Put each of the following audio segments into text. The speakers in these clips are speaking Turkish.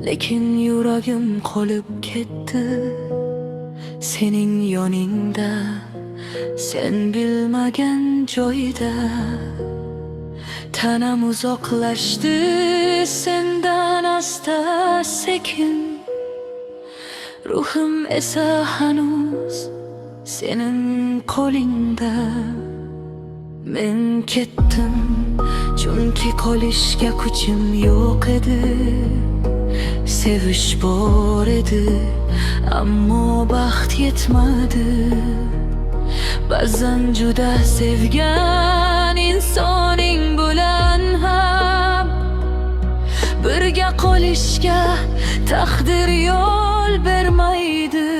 lekin yuragim qolib ketdi sening yoningda, sen bilmagan joyda. Tanam uzoqlashdi sendan asta sekin, ruhim esa hanuz senin qo'lingda. Men ketdim chunki qolishga kuchim yo'q edi, sevish bor edi ammo baxt yetmadi. Ba'zan juda sevgan insoning bilan ham birga qolishga taqdir yo'l bermaydi.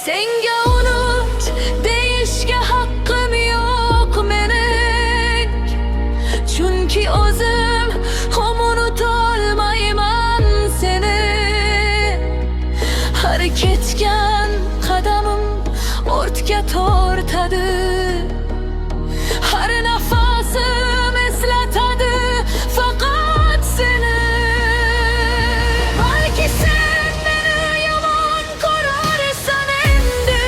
Senga unut deyishga haqqim yo'q mening, chunki o'zim ham unutolmayman seni. Har ketgan qadamim ortga tortadi, har nafasim eslatadi faqat seni. Balki sen meni yomon ko'rarsan endi,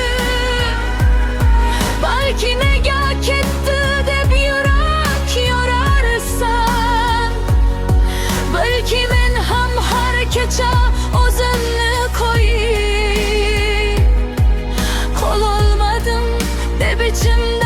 balki nega ketdi deb yurak yorarsan. Balki men ham har kecha o'zimni qo'yib qololmadim deb ichimda